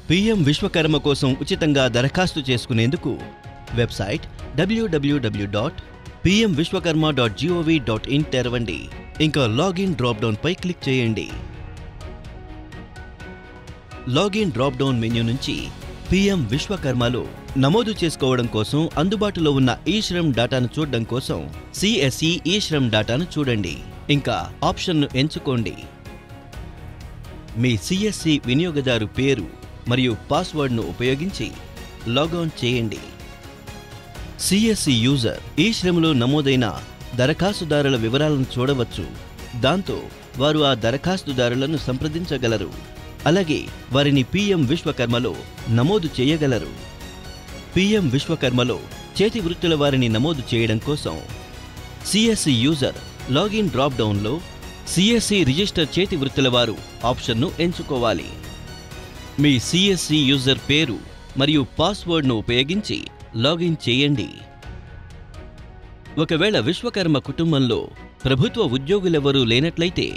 PM Vishwakarma కోసం ఉచితంగా దరఖాస్తు చేసుకునేందుకు వెబ్సైట్ www.pmvishwakarma.gov.in తెరవండి. ఇంకా లాగిన్ డ్రాప్ డౌన్ పై క్లిక్ చేయండి. లాగిన్ డ్రాప్ డౌన్ మెన్యూ నుంచి పీఎం విశ్వకర్మలో నమోదు చేసుకోవడం కోసం అందుబాటులో ఉన్న ఈ-శ్రమ్ డాటాను చూడడం కోసం సిఎస్ఈ ఈ-శ్రమ్ డాటాను చూడండి. ఇంకా ఆప్షన్ను ఎంచుకోండి. మీ సిఎస్ఈ వినియోగదారు పేరు మరియు పాస్వర్డ్ను ఉపయోగించి లాగౌన్ చేయండి. సిఎస్ఈ యూజర్ ఈ-శ్రమ్లో నమోదైన దరఖాస్తుదారుల వివరాలను చూడవచ్చు. దాంతో వారు ఆ దరఖాస్తుదారులను సంప్రదించగలరు. అలాగే వారిని పీఎం విశ్వకర్మలో నమోదు చేయగలరు. పీఎం విశ్వకర్మలో చేతి వృత్తుల వారిని నమోదు చేయడం కోసం సిఎస్ఈ యూజర్ లాగిన్ డ్రాప్ డౌన్లో సిఎస్ఈ రిజిస్టర్ చేతి వృత్తుల వారు ఆప్షన్ను ఎంచుకోవాలి. మీ సిఎస్ఈ యూజర్ పేరు మరియు పాస్వర్డ్ను ఉపయోగించి లాగిన్ చేయండి. ఒకవేళ విశ్వకర్మ కుటుంబంలో ప్రభుత్వ ఉద్యోగులెవరూ లేనట్లయితే,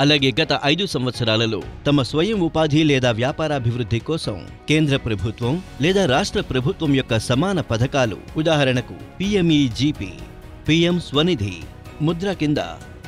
అలాగే గత 5 సంవత్సరాలలో తమ స్వయం ఉపాధి లేదా వ్యాపారాభివృద్ధి కోసం కేంద్ర ప్రభుత్వం లేదా రాష్ట్ర ప్రభుత్వం యొక్క సమాన పథకాలు, ఉదాహరణకు పీఎంఈజీపీ, పీఎం స్వనిధి, ముద్ర కింద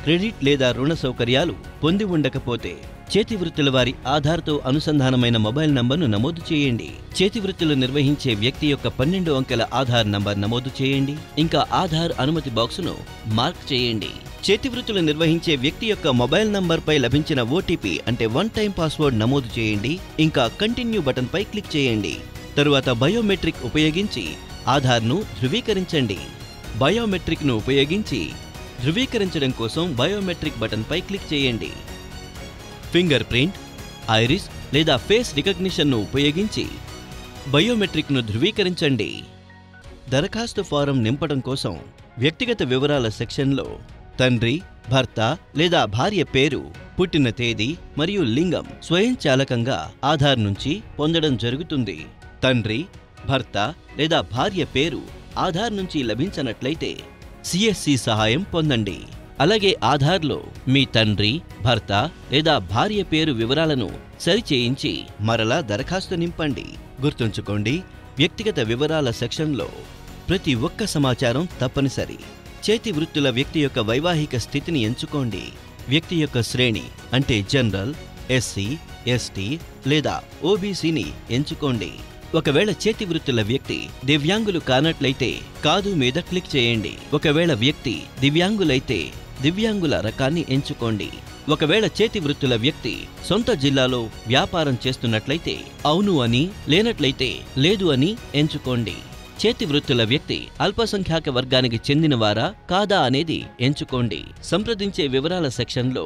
క్రెడిట్ లేదా రుణ సౌకర్యాలు పొంది ఉండకపోతే చేతి వృత్తుల వారి ఆధార్తో అనుసంధానమైన మొబైల్ నంబర్ను నమోదు చేయండి. చేతి వృత్తులు నిర్వహించే వ్యక్తి యొక్క 12 అంకెల ఆధార్ నంబర్ నమోదు చేయండి. ఇంకా ఆధార్ అనుమతి బాక్సును మార్క్ చేయండి. చేతి వృత్తులు నిర్వహించే వ్యక్తి యొక్క మొబైల్ నంబర్పై లభించిన ఓటీపీ అంటే వన్ టైం పాస్వర్డ్ నమోదు చేయండి. ఇంకా కంటిన్యూ బటన్ పై క్లిక్ చేయండి. తరువాత బయోమెట్రిక్ ఉపయోగించి ఆధార్ను ధృవీకరించండి. బయోమెట్రిక్ను ఉపయోగించి ధృవీకరించడం కోసం బయోమెట్రిక్ బటన్ పై క్లిక్ చేయండి. ఫింగర్ ప్రింట్, ఐరిస్ లేదా ఫేస్ రికగ్నిషన్ను ఉపయోగించి బయోమెట్రిక్ను ధృవీకరించండి. దరఖాస్తు ఫారం నింపడం కోసం వ్యక్తిగత వివరాల సెక్షన్లో తండ్రి, భర్త లేదా భార్య పేరు, పుట్టిన తేదీ మరియు లింగం స్వయంచాలకంగా ఆధార్ నుంచి పొందడం జరుగుతుంది. తండ్రి, భర్త లేదా భార్య పేరు ఆధార్ నుంచి లభించనట్లయితే సిఎస్సి సహాయం పొందండి. అలాగే ఆధార్లో మీ తండ్రి, భర్త లేదా భార్య పేరు వివరాలను సరిచేయించి మరలా దరఖాస్తు నింపండి. గుర్తుంచుకోండి, వ్యక్తిగత వివరాల సెక్షన్లో ప్రతి ఒక్క సమాచారం తప్పనిసరి. చేతి వృత్తుల వ్యక్తి యొక్క వైవాహిక స్థితిని ఎంచుకోండి. వ్యక్తి యొక్క శ్రేణి అంటే జనరల్, ఎస్సీ, ఎస్టీ లేదా ఓబీసీని ఎంచుకోండి. ఒకవేళ చేతి వృత్తుల వ్యక్తి దివ్యాంగులు కానట్లయితే కాదు మీద క్లిక్ చేయండి. ఒకవేళ వ్యక్తి దివ్యాంగులైతే దివ్యాంగుల రకాన్ని ఎంచుకోండి. ఒకవేళ చేతి వృత్తుల వ్యక్తి సొంత జిల్లాలో వ్యాపారం చేస్తున్నట్లయితే అవును అని, లేనట్లయితే లేదు అని ఎంచుకోండి. చేతి వృత్తుల వ్యక్తి అల్పసంఖ్యాక వర్గానికి చెందినవారా కాదా అనేది ఎంచుకోండి. సంప్రదించే వివరాల సెక్షన్లో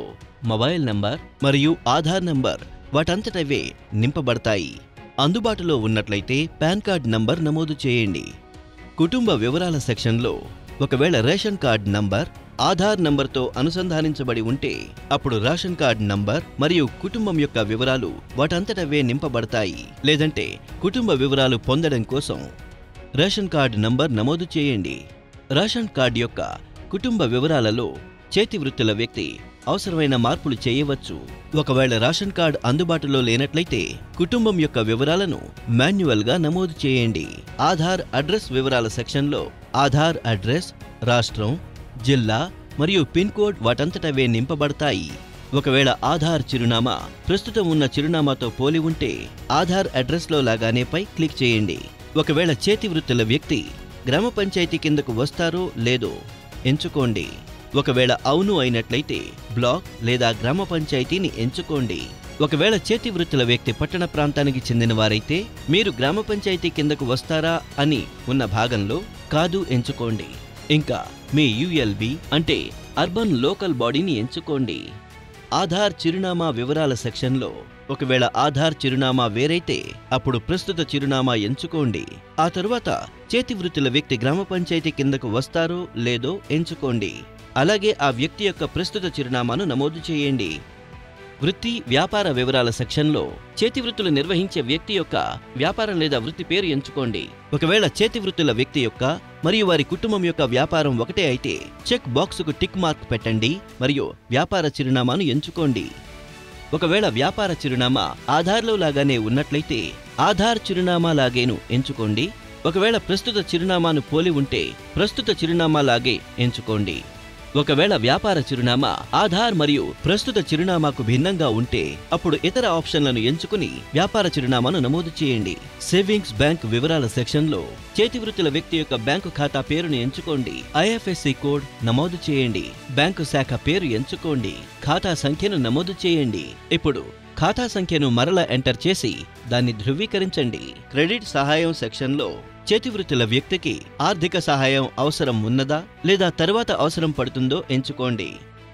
మొబైల్ నంబర్ మరియు ఆధార్ నంబర్ వాటంతటవే నింపబడతాయి. అందుబాటులో ఉన్నట్లయితే పాన్ కార్డ్ నంబర్ నమోదు చేయండి. కుటుంబ వివరాల సెక్షన్లో ఒకవేళ రేషన్ కార్డ్ నంబర్ ఆధార్ నంబర్తో అనుసంధానించబడి ఉంటే అప్పుడు రేషన్ కార్డ్ నంబర్ మరియు కుటుంబం యొక్క వివరాలు వాటంతటవే నింపబడతాయి. లేదంటే కుటుంబ వివరాలు పొందడం కోసం రేషన్ కార్డ్ నంబర్ నమోదు చేయండి. రేషన్ కార్డ్ యొక్క కుటుంబ వివరాలలో చేతి వృత్తుల వ్యక్తి అవసరమైన మార్పులు చేయవచ్చు. ఒకవేళ రేషన్ కార్డ్ అందుబాటులో లేనట్లయితే కుటుంబం యొక్క వివరాలను మాన్యువల్గా నమోదు చేయండి. ఆధార్ అడ్రస్ వివరాల సెక్షన్లో ఆధార్ అడ్రస్, రాష్ట్రం, జిల్లా మరియు పిన్ కోడ్ వాటంతటవే నింపబడతాయి. ఒకవేళ ఆధార్ చిరునామా ప్రస్తుతం ఉన్న చిరునామాతో పోలి ఉంటే ఆధార్ అడ్రస్లో లాగానే పై క్లిక్ చేయండి. ఒకవేళ చేతి వృత్తుల వ్యక్తి గ్రామ పంచాయతీ కిందకు వస్తారో లేదో ఎంచుకోండి. ఒకవేళ అవును అయినట్లయితే బ్లాక్ లేదా గ్రామ పంచాయతీని ఎంచుకోండి. ఒకవేళ చేతి వృత్తుల వ్యక్తి పట్టణ ప్రాంతానికి చెందిన వారైతే మీరు గ్రామ పంచాయతీ కిందకు వస్తారా అని ఉన్న భాగంలో కాదు ఎంచుకోండి. ఇంకా మీ యుఎల్బి అంటే అర్బన్ లోకల్ బాడీని ఎంచుకోండి. ఆధార్ చిరునామా వివరాల సెక్షన్లో ఒకవేళ ఆధార్ చిరునామా వేరైతే అప్పుడు ప్రస్తుత చిరునామా ఎంచుకోండి. ఆ తరువాత చేతి వృత్తుల వ్యక్తి గ్రామ పంచాయతీ కిందకు వస్తారో లేదో ఎంచుకోండి. అలాగే ఆ వ్యక్తి యొక్క ప్రస్తుత చిరునామాను నమోదు చేయండి. వృత్తి, వ్యాపార వివరాల సెక్షన్లో చేతి వృత్తులు నిర్వహించే వ్యక్తి యొక్క వ్యాపారం లేదా వృత్తి పేరు ఎంచుకోండి. ఒకవేళ చేతి వృత్తుల వ్యక్తి యొక్క మరియు వారి కుటుంబం యొక్క వ్యాపారం ఒకటే అయితే చెక్ బాక్సుకు టిక్ మార్క్ పెట్టండి మరియు వ్యాపార చిరునామాను ఎంచుకోండి. ఒకవేళ వ్యాపార చిరునామా ఆధార్లో లాగానే ఉన్నట్లయితే ఆధార్ చిరునామా లాగేను ఎంచుకోండి. ఒకవేళ ప్రస్తుత చిరునామాను పోలి ఉంటే ప్రస్తుత చిరునామా లాగే ఎంచుకోండి. ఒకవేళ వ్యాపార చిరునామా ఆధార్ మరియు ప్రస్తుత చిరునామాకు భిన్నంగా ఉంటే అప్పుడు ఇతర ఆప్షన్లను ఎంచుకుని వ్యాపార చిరునామాను నమోదు చేయండి. సేవింగ్స్ బ్యాంక్ వివరాల సెక్షన్లో చేతివృత్తుల వ్యక్తి యొక్క బ్యాంకు ఖాతా పేరును ఎంచుకోండి. ఐఎఫ్ఎస్సి కోడ్ నమోదు చేయండి. బ్యాంకు శాఖ పేరు ఎంచుకోండి. ఖాతా సంఖ్యను నమోదు చేయండి. ఇప్పుడు ఖాతా సంఖ్యను మరల ఎంటర్ చేసి దాన్ని ధృవీకరించండి. క్రెడిట్ సహాయం సెక్షన్లో చేతివృత్తుల వ్యక్తికి ఆర్థిక సహాయం అవసరం ఉన్నదా లేదా తరువాత అవసరం పడుతుందో ఎంచుకోండి.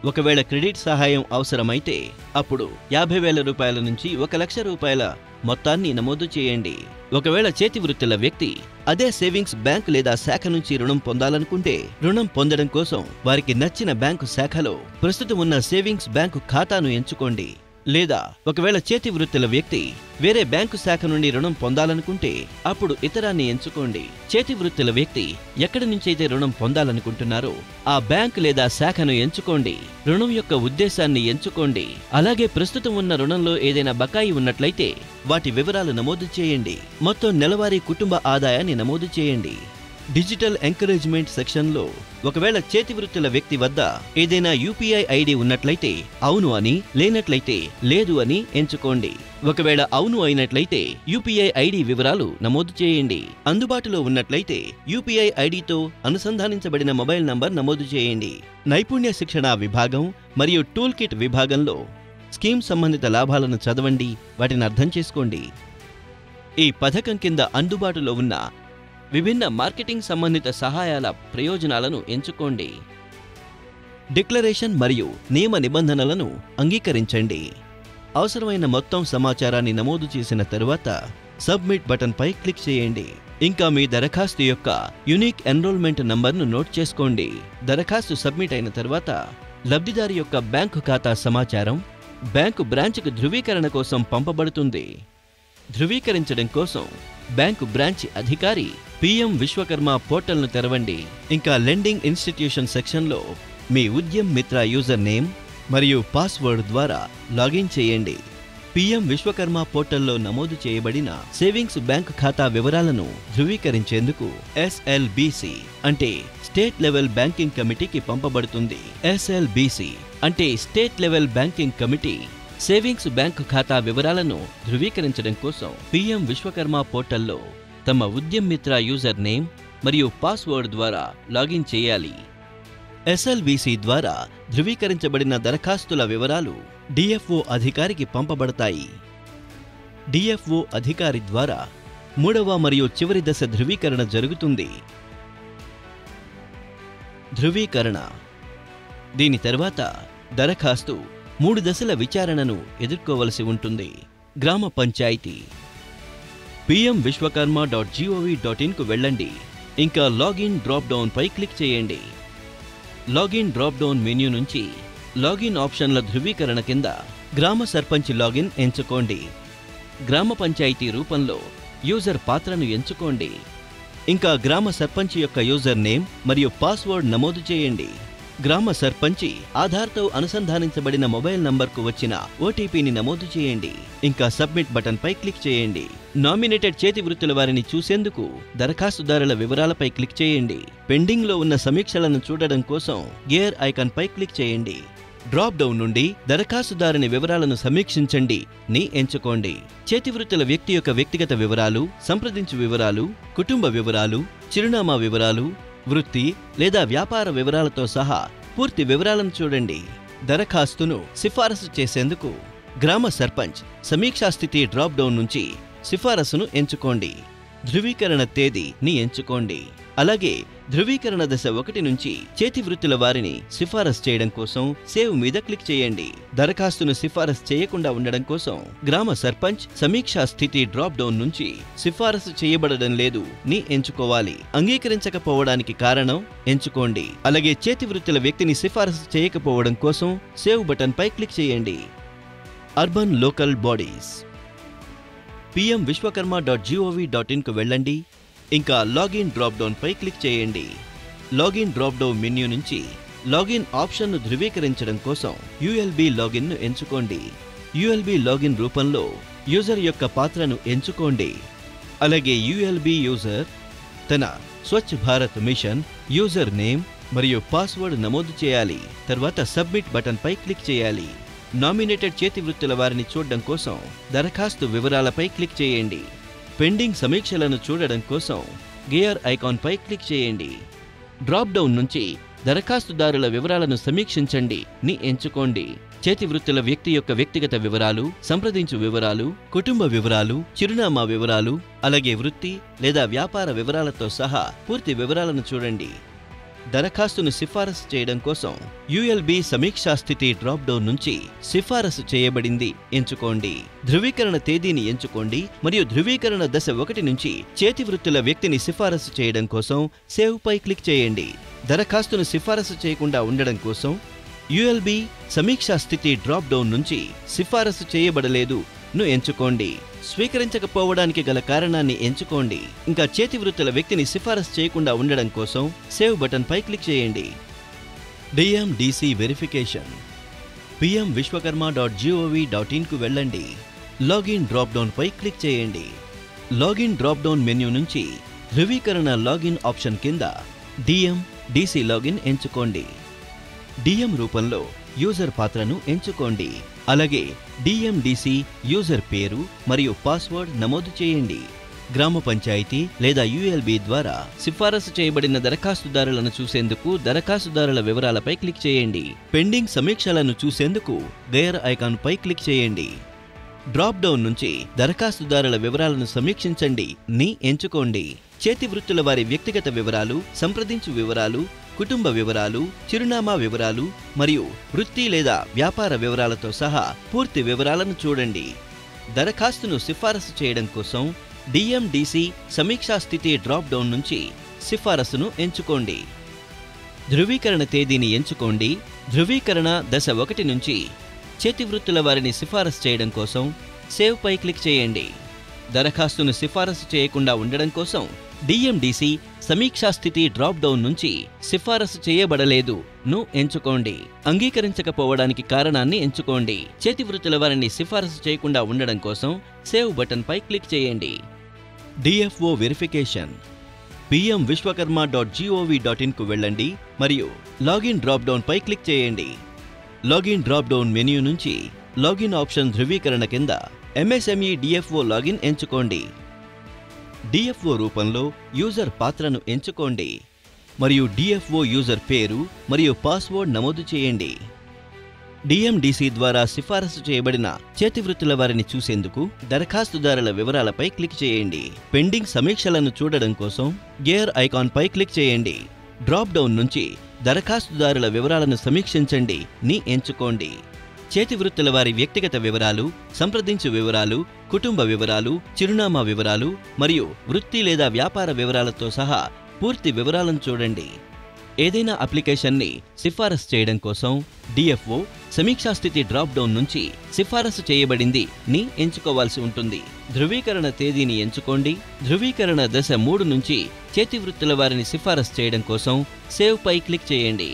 ఒకవేళ క్రెడిట్ సహాయం అవసరమైతే అప్పుడు 50,000 రూపాయల నుంచి 1,00,000 రూపాయల మొత్తాన్ని నమోదు చేయండి. ఒకవేళ చేతివృత్తుల వ్యక్తి అదే సేవింగ్స్ బ్యాంక్ లేదా శాఖ నుంచి రుణం పొందాలనుకుంటే రుణం పొందడం కోసం వారికి నచ్చిన బ్యాంకు శాఖలో ప్రస్తుతం ఉన్న సేవింగ్స్ బ్యాంకు ఖాతాను ఎంచుకోండి. లేదా ఒకవేళ చేతివృత్తుల వ్యక్తి వేరే బ్యాంకు శాఖ నుండి రుణం పొందాలనుకుంటే అప్పుడు ఇతరాన్ని ఎంచుకోండి. చేతివృత్తుల వ్యక్తి ఎక్కడి నుంచైతే రుణం పొందాలనుకుంటున్నారో ఆ బ్యాంకు లేదా శాఖను ఎంచుకోండి. రుణం యొక్క ఉద్దేశాన్ని ఎంచుకోండి. అలాగే ప్రస్తుతం ఉన్న రుణంలో ఏదైనా బకాయి ఉన్నట్లయితే వాటి వివరాలు నమోదు చేయండి. మొత్తం నెలవారీ కుటుంబ ఆదాయాన్ని నమోదు చేయండి. డిజిటల్ ఎంకరేజ్మెంట్ సెక్షన్లో ఒకవేళ చేతివృత్తుల వ్యక్తి వద్ద ఏదైనా యూపీఐ ఐడి ఉన్నట్లయితే అవును అని, లేనట్లయితే లేదు అని ఎంచుకోండి. ఒకవేళ అవును అయినట్లయితే యూపీఐ ఐడి వివరాలు నమోదు చేయండి. అందుబాటులో ఉన్నట్లయితే యూపీఐ ఐడితో అనుసంధానించబడిన మొబైల్ నంబర్ నమోదు చేయండి. నైపుణ్య శిక్షణ విభాగం మరియు టూల్ కిట్ విభాగంలో స్కీమ్ సంబంధిత లాభాలను చదవండి, వాటిని అర్థం చేసుకోండి. ఈ పథకం కింద అందుబాటులో ఉన్న విభిన్న మార్కెటింగ్ సంబంధిత సహాయాల ప్రయోజనాలను ఎంచుకోండి. డిక్లరేషన్ మరియు నియమ నిబంధనలను అంగీకరించండి. అవసరమైన మొత్తం సమాచారాన్ని నమోదు చేసిన తరువాత సబ్మిట్ బటన్పై క్లిక్ చేయండి. ఇంకా మీ దరఖాస్తు యొక్క యూనిక్ ఎన్రోల్మెంట్ నంబర్ను నోట్ చేసుకోండి. దరఖాస్తు సబ్మిట్ అయిన తరువాత లబ్ధిదారి యొక్క బ్యాంకు ఖాతా సమాచారం బ్యాంకు బ్రాంచ్కు ధృవీకరణ కోసం పంపబడుతుంది. ధృవీకరించడం కోసం బ్యాంకు బ్రాంచ్ అధికారి పిఎం విశ్వకర్మ పోర్టల్ను తెరవండి. ఇంకా లెండింగ్ ఇన్స్టిట్యూషన్ సెక్షన్లో మీ ఉద్యమ్ మిత్ర యూజర్ నేమ్ మరియు పాస్వర్డ్ ద్వారా లాగిన్ చేయండి. పిఎం విశ్వకర్మ పోర్టల్లో నమోదు చేయబడిన సేవింగ్స్ బ్యాంక్ ఖాతా వివరాలను ధృవీకరించేందుకు ఎస్ఎల్బిసి అంటే స్టేట్ లెవెల్ బ్యాంకింగ్ కమిటీకి పంపబడుతుంది. ఎస్ఎల్బిసి అంటే state level banking committee savings bank ఖాతా వివరాలను ధృవీకరించడం కోసం పిఎం విశ్వకర్మ పోర్టల్లో తమ ఉద్యమ్ మిత్ర యూజర్ నేమ్ మరియు పాస్వర్డ్ ద్వారా లాగిన్ చేయాలి. ఎస్ఎల్బిసి ద్వారా ధృవీకరించబడిన దరఖాస్తుల వివరాలు డిఎఫ్ఓ అధికారికి పంపబడతాయి. డిఎఫ్ఓ అధికారి ద్వారా 3వ మరియు చివరి దశ ధృవీకరణ జరుగుతుంది. ధృవీకరణ దీని తర్వాత దరఖాస్తు 3 దశల విచారణను ఎదుర్కోవలసి ఉంటుంది. గ్రామ పంచాయతీ pmvishwakarma.gov.in కు వెళ్ళండి. ఇంకా లాగిన్ డ్రాప్ డౌన్ పై క్లిక్ చేయండి. లాగిన్ డ్రాప్ డౌన్ మెన్యూ నుంచి లాగిన్ ఆప్షన్ల ధృవీకరణ కింద గ్రామ సర్పంచ్ లాగిన్ ఎంచుకోండి. గ్రామ పంచాయతీ రూపంలో యూజర్ పాత్రను ఎంచుకోండి. ఇంకా గ్రామ సర్పంచ్ యొక్క యూజర్ నేమ్ మరియు పాస్వర్డ్ నమోదు చేయండి. గ్రామ సర్పంచి ఆధార్తో అనుసంధానించబడిన మొబైల్ నంబర్కు వచ్చిన ఓటీపీని నమోదు చేయండి. ఇంకా సబ్మిట్ బటన్ పై క్లిక్ చేయండి. నామినేటెడ్ చేతివృత్తుల వారిని చూసేందుకు దరఖాస్తుదారుల వివరాలపై క్లిక్ చేయండి. పెండింగ్ లో ఉన్న సమీక్షలను చూడడం కోసం గేర్ ఐకాన్ పై క్లిక్ చేయండి. డ్రాప్ డౌన్ నుండి దరఖాస్తుదారుని వివరాలను సమీక్షించండి ని ఎంచుకోండి. చేతివృత్తుల వ్యక్తి యొక్క వ్యక్తిగత వివరాలు, సంప్రదించు వివరాలు, కుటుంబ వివరాలు, చిరునామా వివరాలు, వృత్తి లేదా వ్యాపార వివరాలతో సహా పూర్తి వివరాలను చూడండి. దరఖాస్తును సిఫారసు చేసేందుకు గ్రామ సర్పంచ్ సమీక్షా స్థితి డ్రాప్ డౌన్ నుంచి సిఫారసును ఎంచుకోండి. ధృవీకరణ తేదీని ఎంచుకోండి. అలాగే ధృవీకరణ దశ 1 నుంచి చేతివృత్తుల వారిని సిఫారసు చేయడం కోసం సేవ్ మీద క్లిక్ చేయండి. దరఖాస్తును సిఫారసు చేయకుండా ఉండడం కోసం గ్రామ సర్పంచ్ సమీక్షా స్థితి డ్రాప్ డౌన్ నుంచి సిఫారసు చేయబడడం లేదు ని ఎంచుకోవాలి. అంగీకరించకపోవడానికి కారణం ఎంచుకోండి. అలాగే చేతివృత్తుల వ్యక్తిని సిఫారసు చేయకపోవడం కోసం సేవ్ బటన్ పై క్లిక్ చేయండి. అర్బన్ లోకల్ బాడీస్ pmvishwakarma.gov.in కు వెళ్ళండి. ఇంకా లాగిన్ డ్రాప్ డౌన్ పై క్లిక్ చేయండి. లాగిన్ డ్రాప్ డౌన్ మెన్యూ నుంచి లాగిన్ ఆప్షన్ను ధృవీకరించడం కోసం యుఎల్బి లాగిన్ను ఎంచుకోండి. యుఎల్బి లాగిన్ రూపంలో యూజర్ యొక్క పాత్రను ఎంచుకోండి. అలాగే యుఎల్బి యూజర్ తన Swachh Bharat machine user name మరియు పాస్వర్డ్ నమోదు చేయాలి. తర్వాత సబ్మిట్ బటన్ పై క్లిక్ చేయాలి. నామినేటెడ్ చేతి వృత్తుల వారిని చూడడం కోసం దరఖాస్తు వివరాలపై క్లిక్ చేయండి. పెండింగ్ సమీక్షలను చూడడం కోసం గేర్ ఐకాన్ పై క్లిక్ చేయండి. డ్రాప్ డౌన్ నుంచి దరఖాస్తుదారుల వివరాలను సమీక్షించండి ని ఎంచుకోండి. చేతి వృత్తుల వ్యక్తి యొక్క వ్యక్తిగత వివరాలు, సంప్రదించు వివరాలు, కుటుంబ వివరాలు, చిరునామా వివరాలు, అలాగే వృత్తి లేదా వ్యాపార వివరాలతో సహా పూర్తి వివరాలను చూడండి. దరఖాస్తును సిఫారసు చేయడం కోసం యుఎల్బి సమీక్షా స్థితి డ్రాప్ డౌన్ నుంచి సిఫారసు చేయబడింది ఎంచుకోండి. ధృవీకరణ తేదీని ఎంచుకోండి మరియు ధృవీకరణ దశ 1 నుంచి చేతి వృత్తుల వ్యక్తిని సిఫారసు చేయడం కోసం సేవ్ పై క్లిక్ చేయండి. దరఖాస్తును సిఫారసు చేయకుండా ఉండడం కోసం యుఎల్బి సమీక్షా స్థితి డ్రాప్ డౌన్ నుంచి సిఫారసు చేయబడలేదు ను ఎంచుకోండి. స్వీకరించకపోవడానికి గల కారణాన్ని ఎంచుకోండి. ఇంకా చేతి వృత్తుల వ్యక్తిని సిఫారసు చేయకుండా ఉండడం కోసం సేవ్ బటన్ పై క్లిక్ చేయండి. డిఎండిసి వెరిఫికేషన్ pmvishwakarma.gov.in కు వెళ్ళండి. లాగిన్ డ్రాప్ డౌన్ పై క్లిక్ చేయండి. లాగిన్ డ్రాప్ డౌన్ మెన్యూ నుంచి ధృవీకరణ లాగిన్ ఆప్షన్ కింద డిఎండిసి లాగిన్ ఎంచుకోండి. డిఎం రూపంలో యూజర్ పాత్రను ఎంచుకోండి. అలాగే డిఎండిసి యూజర్ పేరు మరియు పాస్వర్డ్ నమోదు చేయండి. గ్రామ పంచాయతీ లేదా యుఎల్బి ద్వారా సిఫారసు చేయబడిన దరఖాస్తుదారులను చూసేందుకు దరఖాస్తుదారుల వివరాలపై క్లిక్ చేయండి. పెండింగ్ సమీక్షలను చూసేందుకు గేర్ ఐకాన్ పై క్లిక్ చేయండి. డ్రాప్ డౌన్ నుంచి దరఖాస్తుదారుల వివరాలను సమీక్షించండి ని ఎంచుకోండి. చేతి వృత్తుల వారి వ్యక్తిగత వివరాలు, సంప్రదించు వివరాలు, కుటుంబ వివరాలు, చిరునామా వివరాలు మరియు వృత్తి లేదా వ్యాపార వివరాలతో సహా పూర్తి వివరాలను చూడండి. దరఖాస్తును సిఫారసు చేయడం కోసం డిఎండిసి సమీక్షా స్థితి డ్రాప్ డౌన్ నుంచి సిఫారసును ఎంచుకోండి. ధృవీకరణ తేదీని ఎంచుకోండి. ధృవీకరణ దశ 1 నుంచి చేతి వృత్తుల వారిని సిఫారసు చేయడం కోసం సేవ్ పై క్లిక్ చేయండి. దరఖాస్తును సిఫారసు చేయకుండా ఉండడం కోసం డిఎండిసి సమీక్షా స్థితి డ్రాప్ డౌన్ నుంచి సిఫారసు చేయబడలేదు ను ఎంచుకోండి. అంగీకరించకపోవడానికి కారణాన్ని ఎంచుకోండి. చేతి వృత్తుల వారిని సిఫారసు చేయకుండా ఉండడం కోసం సేవ్ బటన్ పై క్లిక్ చేయండి. డిఎఫ్ఓ వెరిఫికేషన్ pmvishwakarma.gov.in కు వెళ్ళండి మరియు లాగిన్ డ్రాప్ డౌన్ పై క్లిక్ చేయండి. లాగిన్ డ్రాప్ డౌన్ మెన్యూ నుంచి లాగిన్ ఆప్షన్ ధృవీకరణ కింద ఎంఎస్ఎంఈ డిఎఫ్ఓ లాగిన్ ఎంచుకోండి. డిఎఫ్ఓ రూపంలో యూజర్ పాత్రను ఎంచుకోండి మరియు డిఎఫ్ఓ యూజర్ పేరు మరియు పాస్వర్డ్ నమోదు చేయండి. డిఎండిసి ద్వారా సిఫారసు చేయబడిన చేతి వృత్తుల వారిని చూసేందుకు దరఖాస్తుదారుల వివరాలపై క్లిక్ చేయండి. పెండింగ్ సమీక్షలను చూడడం కోసం గేర్ ఐకాన్ పై క్లిక్ చేయండి. డ్రాప్ డౌన్ నుంచి దరఖాస్తుదారుల వివరాలను సమీక్షించండి ని ఎంచుకోండి. చేతి వృత్తుల వారి వ్యక్తిగత వివరాలు, సంప్రదించు వివరాలు, కుటుంబ వివరాలు, చిరునామా వివరాలు మరియు వృత్తి లేదా వ్యాపార వివరాలతో సహా పూర్తి వివరాలను చూడండి. ఏదైనా అప్లికేషన్ని సిఫారసు చేయడం కోసం డిఎఫ్ఓ సమీక్షా స్థితి డ్రాప్ డౌన్ నుంచి సిఫారసు చేయబడింది ని ఎంచుకోవాల్సి ఉంటుంది. ధృవీకరణ తేదీని ఎంచుకోండి. ధృవీకరణ దశ 3 నుంచి చేతి వృత్తుల వారిని సిఫారసు చేయడం కోసం సేవ్ పై క్లిక్ చేయండి.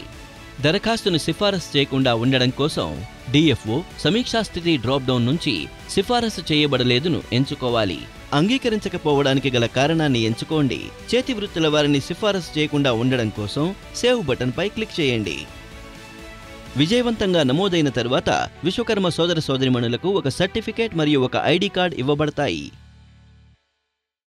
దరఖాస్తును సిఫారసు చేయకుండా ఉండడం కోసం డిఎఫ్ఓ సమీక్షా స్థితి డ్రాప్ డౌన్ నుంచి సిఫారసు చేయబడలేదును ఎంచుకోవాలి. అంగీకరించకపోవడానికి గల కారణాన్ని ఎంచుకోండి. చేతి వృత్తుల వారిని సిఫారసు చేయకుండా ఉండడం కోసం సేవ్ బటన్ పై క్లిక్ చేయండి. విజయవంతంగా నమోదైన తరువాత విశ్వకర్మ సోదర సోదరిమణులకు ఒక సర్టిఫికేట్ మరియు ఒక ఐడి కార్డ్ ఇవ్వబడతాయి.